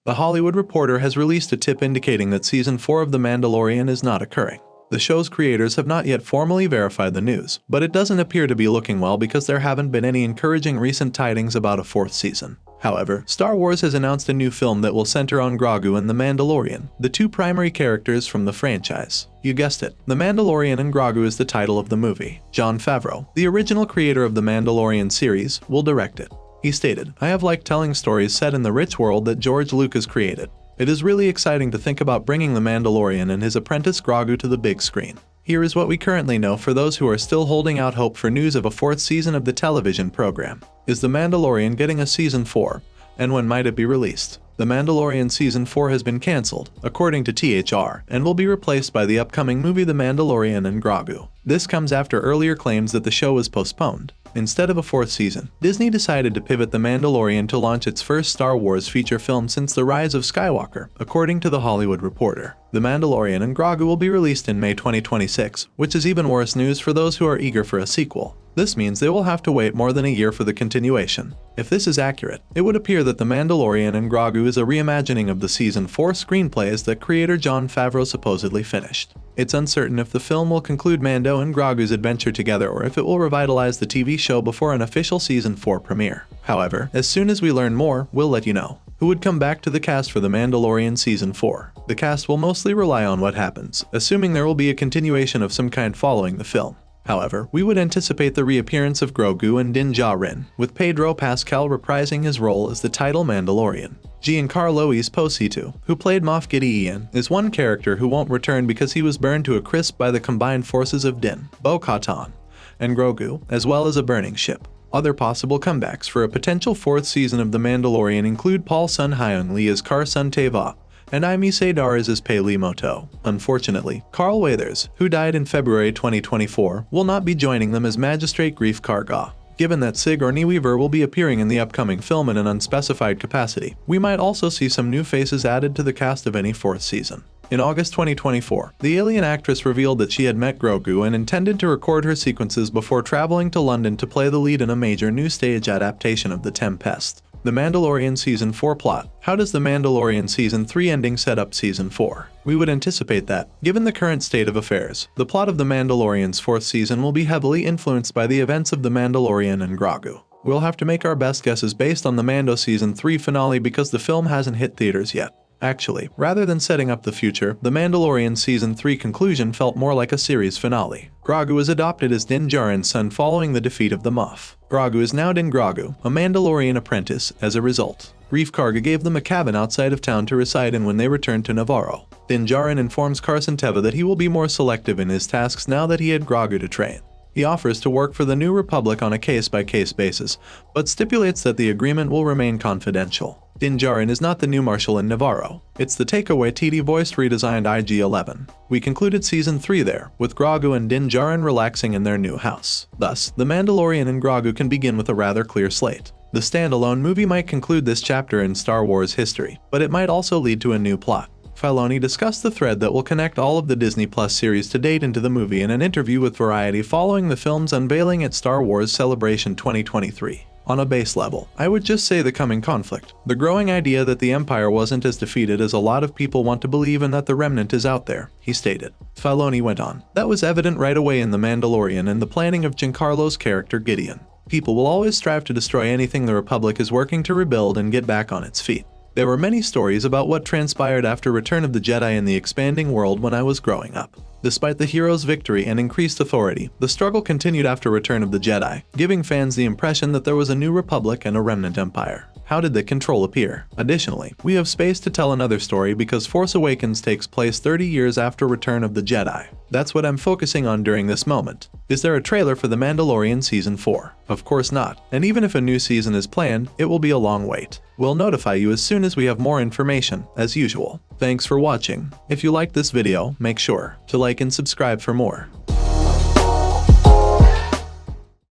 The Hollywood Reporter has released a tip indicating that Season 4 of The Mandalorian is not occurring. The show's creators have not yet formally verified the news, but it doesn't appear to be looking well because there haven't been any encouraging recent tidings about a fourth season. However, Star Wars has announced a new film that will center on Grogu and the Mandalorian, the two primary characters from the franchise. You guessed it, The Mandalorian and Grogu is the title of the movie. Jon Favreau, the original creator of the Mandalorian series, will direct it. He stated, "I have liked telling stories set in the rich world that George Lucas created. It is really exciting to think about bringing the Mandalorian and his apprentice Grogu to the big screen. Here is what we currently know for those who are still holding out hope for news of a fourth season of the television program. Is The Mandalorian getting a Season 4? And when might it be released? The Mandalorian Season 4 has been cancelled, according to THR, and will be replaced by the upcoming movie The Mandalorian and Grogu. This comes after earlier claims that the show was postponed. Instead of a fourth season, Disney decided to pivot The Mandalorian to launch its first Star Wars feature film since The Rise of Skywalker, according to The Hollywood Reporter. The Mandalorian and Grogu will be released in May 2026, which is even worse news for those who are eager for a sequel. This means they will have to wait more than a year for the continuation. If this is accurate, it would appear that The Mandalorian and Grogu is a reimagining of the Season 4 screenplays that creator Jon Favreau supposedly finished. It's uncertain if the film will conclude Mando and Grogu's adventure together or if it will revitalize the TV show before an official Season 4 premiere. However, as soon as we learn more, we'll let you know. Who would come back to the cast for The Mandalorian Season 4? The cast will mostly rely on what happens, assuming there will be a continuation of some kind following the film. However, we would anticipate the reappearance of Grogu and Din Djarin, with Pedro Pascal reprising his role as the title Mandalorian. Giancarlo Esposito, who played Moff Gideon, is one character who won't return because he was burned to a crisp by the combined forces of Din, Bo-Katan, and Grogu, as well as a burning ship. Other possible comebacks for a potential fourth season of The Mandalorian include Paul Sun-Hyung Lee as Kar Sun-Teva, and Amy Sedaris as Peli Moto. Unfortunately, Carl Weathers, who died in February 2024, will not be joining them as Magistrate Greef Karga. Given that Sigourney Weaver will be appearing in the upcoming film in an unspecified capacity, we might also see some new faces added to the cast of any fourth season. In August 2024, the alien actress revealed that she had met Grogu and intended to record her sequences before traveling to London to play the lead in a major new stage adaptation of The Tempest. The Mandalorian Season 4 plot. How does The Mandalorian Season 3 ending set up Season 4? We would anticipate that, given the current state of affairs, the plot of The Mandalorian's fourth season will be heavily influenced by the events of The Mandalorian and Grogu. We'll have to make our best guesses based on the Mando Season 3 finale because the film hasn't hit theaters yet. Actually, rather than setting up the future, The Mandalorian Season 3 conclusion felt more like a series finale. Grogu was adopted as Din Djarin's son following the defeat of the Moff. Grogu is now Din Grogu, a Mandalorian apprentice, as a result. Greef Karga gave them a cabin outside of town to reside in when they returned to Navarro. Din Djarin informs Kar Sun-Teva that he will be more selective in his tasks now that he had Grogu to train. He offers to work for the New Republic on a case-by-case basis, but stipulates that the agreement will remain confidential. Din Djarin is not the new marshal in Navarro. It's the Taika Waititi voiced redesigned IG-11. We concluded Season 3 there, with Grogu and Din Djarin relaxing in their new house. Thus, The Mandalorian and Grogu can begin with a rather clear slate. The standalone movie might conclude this chapter in Star Wars history, but it might also lead to a new plot. Filoni discussed the thread that will connect all of the Disney Plus series to date into the movie in an interview with Variety following the film's unveiling at Star Wars Celebration 2023. On a base level, I would just say the coming conflict, the growing idea that the Empire wasn't as defeated as a lot of people want to believe and that the remnant is out there, he stated. Filoni went on, that was evident right away in The Mandalorian and the planning of Giancarlo's character Gideon. People will always strive to destroy anything the Republic is working to rebuild and get back on its feet. There were many stories about what transpired after Return of the Jedi in the expanding world when I was growing up. Despite the hero's victory and increased authority, the struggle continued after Return of the Jedi, giving fans the impression that there was a new republic and a remnant empire. How did the control appear? Additionally, we have space to tell another story because Force Awakens takes place 30 years after Return of the Jedi. That's what I'm focusing on during this moment. Is there a trailer for The Mandalorian Season 4? Of course not, and even if a new season is planned, it will be a long wait. We'll notify you as soon as we have more information, as usual. Thanks for watching. If you liked this video, make sure to like and subscribe for more.